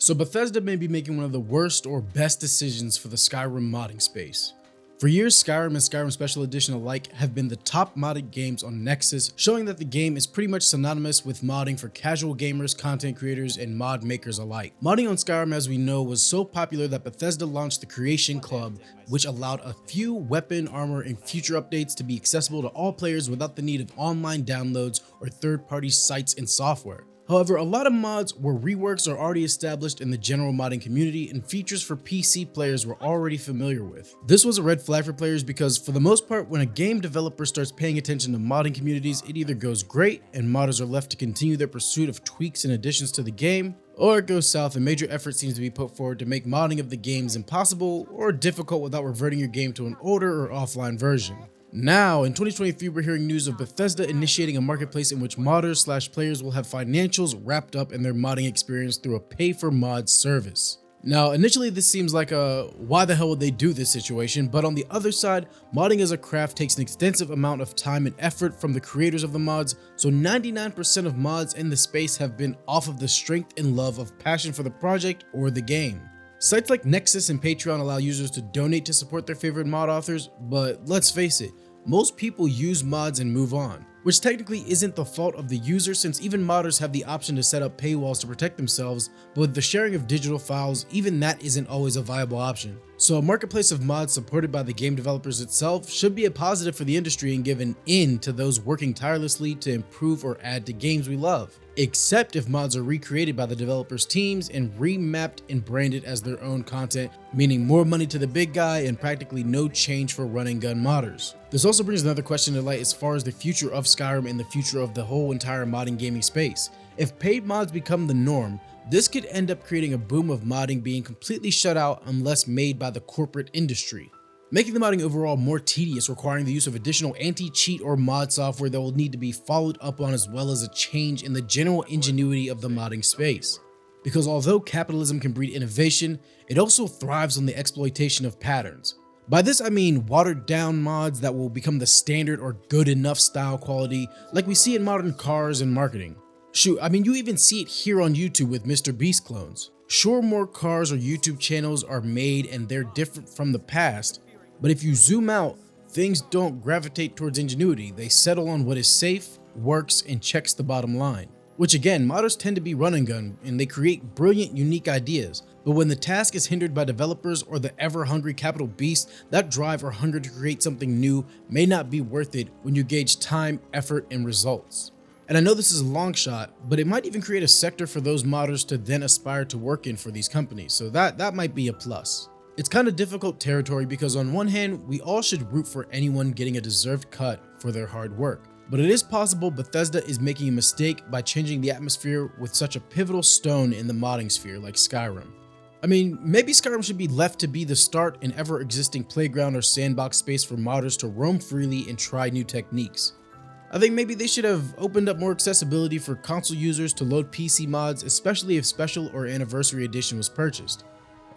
So Bethesda may be making one of the worst or best decisions for the Skyrim modding space. For years, Skyrim and Skyrim Special Edition alike have been the top modded games on Nexus, showing that the game is pretty much synonymous with modding for casual gamers, content creators, and mod makers alike. Modding on Skyrim, as we know, was so popular that Bethesda launched the Creation Club, which allowed a few weapon, armor, and future updates to be accessible to all players without the need of online downloads or third-party sites and software. However, a lot of mods were reworks are already established in the general modding community, and features for PC players were already familiar with. This was a red flag for players because, for the most part, when a game developer starts paying attention to modding communities, it either goes great and modders are left to continue their pursuit of tweaks and additions to the game, or it goes south and major effort seems to be put forward to make modding of the games impossible or difficult without reverting your game to an older or offline version. Now, in 2023, we're hearing news of Bethesda initiating a marketplace in which modders/players will have financials wrapped up in their modding experience through a pay-for-mod service. Now, initially this seems like a why the hell would they do this situation, but on the other side, modding as a craft takes an extensive amount of time and effort from the creators of the mods, so 99% of mods in the space have been off of the strength and love of passion for the project or the game. Sites like Nexus and Patreon allow users to donate to support their favorite mod authors, but let's face it, most people use mods and move on, which technically isn't the fault of the user since even modders have the option to set up paywalls to protect themselves, but with the sharing of digital files, even that isn't always a viable option. So a marketplace of mods supported by the game developers itself should be a positive for the industry and give an in to those working tirelessly to improve or add to games we love. Except if mods are recreated by the developers' teams and remapped and branded as their own content, meaning more money to the big guy and practically no change for run and gun modders. This also brings another question to light as far as the future of Skyrim and the future of the whole entire modding gaming space. If paid mods become the norm, this could end up creating a boom of modding being completely shut out unless made by the corporate industry, making the modding overall more tedious, requiring the use of additional anti-cheat or mod software that will need to be followed up on, as well as a change in the general ingenuity of the modding space. Because although capitalism can breed innovation, it also thrives on the exploitation of patterns. By this I mean watered down mods that will become the standard or good enough style quality like we see in modern cars and marketing. Shoot, I mean you even see it here on YouTube with Mr. Beast clones. Sure, more cars or YouTube channels are made and they're different from the past, but if you zoom out, things don't gravitate towards ingenuity. They settle on what is safe, works, and checks the bottom line. Which again, modders tend to be run and gun, and they create brilliant, unique ideas. But when the task is hindered by developers or the ever-hungry capital beast, that drive or hunger to create something new may not be worth it when you gauge time, effort, and results. And I know this is a long shot, but it might even create a sector for those modders to then aspire to work in for these companies, so that might be a plus. It's kind of difficult territory because on one hand, we all should root for anyone getting a deserved cut for their hard work. But it is possible Bethesda is making a mistake by changing the atmosphere with such a pivotal stone in the modding sphere like Skyrim. I mean, maybe Skyrim should be left to be the start and ever-existing playground or sandbox space for modders to roam freely and try new techniques. I think maybe they should have opened up more accessibility for console users to load PC mods, especially if Special or Anniversary Edition was purchased.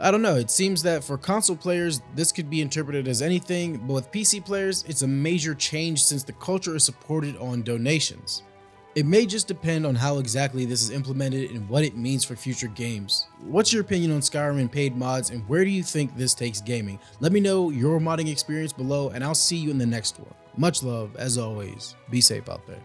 I don't know, it seems that for console players, this could be interpreted as anything, but with PC players, it's a major change since the culture is supported on donations. It may just depend on how exactly this is implemented and what it means for future games. What's your opinion on Skyrim and paid mods, and where do you think this takes gaming? Let me know your modding experience below, and I'll see you in the next one. Much love, as always. Be safe out there.